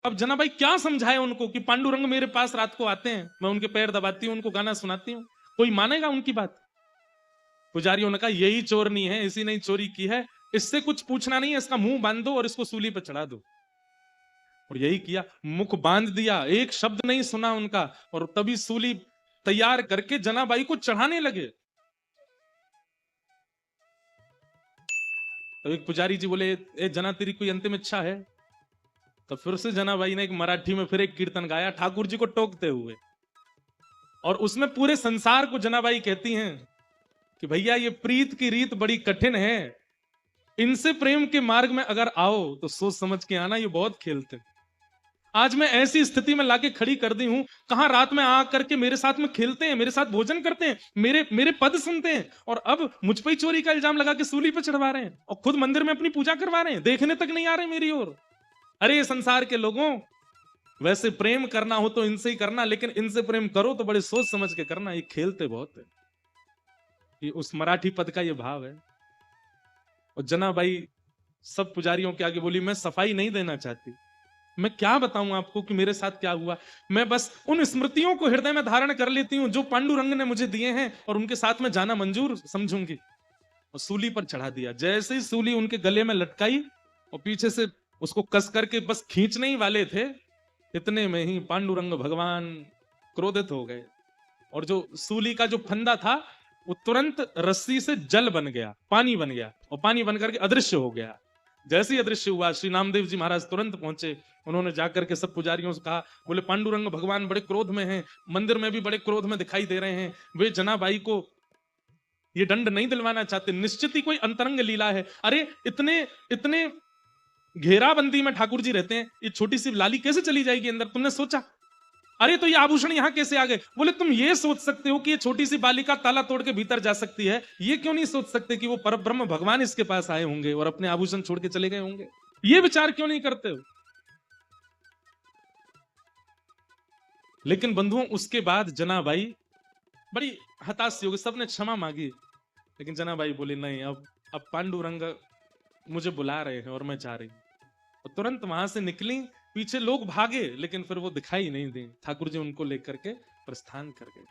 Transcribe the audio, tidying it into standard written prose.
अब जनाबाई क्या समझाए उनको कि पांडुरंग मेरे पास रात को आते हैं, मैं उनके पैर दबाती हूँ, उनको गाना सुनाती हूँ, कोई मानेगा उनकी बात? पुजारियों ने कहा यही चोरनी है, इसी ने चोरी की है, इससे कुछ पूछना नहीं है, इसका मुंह बांध दो और इसको सूली पर चढ़ा दो। और यही किया, मुख बांध दिया, एक शब्द नहीं सुना उनका, और तभी सूली तैयार करके जनाबाई को चढ़ाने लगे। तो एक पुजारी जी बोले, ए जना तेरी कोई अंतिम इच्छा है? तो फिर से जनाबाई ने एक मराठी में फिर एक कीर्तन गाया ठाकुर जी को टोकते हुए, और उसमें पूरे संसार को जनाबाई कहती हैं कि भैया ये प्रीत की रीत बड़ी कठिन है, इनसे प्रेम के मार्ग में अगर आओ तो सोच समझ के आना, ये बहुत खेलते। आज मैं ऐसी स्थिति में लाके खड़ी कर दी हूं, कहां रात में आ करके मेरे साथ में खेलते हैं, मेरे साथ भोजन करते हैं, मेरे मेरे पद सुनते हैं, और अब मुझ पर ही चोरी का इल्जाम लगा के सूली पे चढ़वा रहे हैं, और खुद मंदिर में अपनी पूजा करवा रहे हैं, देखने तक नहीं आ रहे मेरी ओर। अरे संसार के लोगों, वैसे प्रेम करना हो तो इनसे ही करना, लेकिन इनसे प्रेम करो तो बड़े सोच समझ के करना, ये खेलते बहुत है। ये उस मराठी पद का ये भाव है। और जनाबाई सब पुजारियों के आगे बोली, मैं सफाई नहीं देना चाहती, मैं क्या बताऊं आपको कि मेरे साथ क्या हुआ, मैं बस उन स्मृतियों को हृदय में धारण कर लेती हूं जो पांडुरंग ने मुझे दिए हैं, और उनके साथ में जाना मंजूर समझूंगी। और सूली पर चढ़ा दिया। जैसे ही सूली उनके गले में लटकाई और पीछे से उसको कस करके बस खींचने ही वाले थे, इतने में ही पांडुरंग भगवान क्रोधित हो गए, और जो सूली का जो फंदा था वो तुरंत रस्सी से जल बन गया, पानी बन गया, और पानी बन करके अदृश्य हो गया। जैसे ही अदृश्य हुआ, श्री नामदेव जी महाराज तुरंत पहुंचे। उन्होंने जाकर के सब पुजारियों से कहा, बोले पांडुरंग भगवान बड़े क्रोध में हैं, मंदिर में भी बड़े क्रोध में दिखाई दे रहे हैं, वे जनाबाई को ये दंड नहीं दिलवाना चाहते, निश्चित ही कोई अंतरंग लीला है। अरे इतने इतने घेराबंदी में ठाकुर जी रहते हैं, ये छोटी सी लाली कैसे चली जाएगी अंदर, तुमने सोचा? अरे तो ये आभूषण यहां कैसे आ गए? बोले तुम ये सोच सकते हो कि ये छोटी सी बालिका ताला तोड़ के भीतर जा सकती है, ये क्यों नहीं सोच सकते कि वो परब्रह्म भगवान इसके पास आए होंगे और अपने आभूषण छोड़ के चले गए होंगे? ये विचार क्यों नहीं करते हो? लेकिन बंधुओं, उसके बाद जनाबाई बड़ी हताश सी हो गई, सबने क्षमा मांगी, लेकिन जनाबाई बोली नहीं, अब पांडुरंग मुझे बुला रहे हैं और मैं जा रही हूं। और तुरंत वहां से निकली, पीछे लोग भागे, लेकिन फिर वो दिखाई नहीं दी, ठाकुर जी उनको लेकर के प्रस्थान कर गए।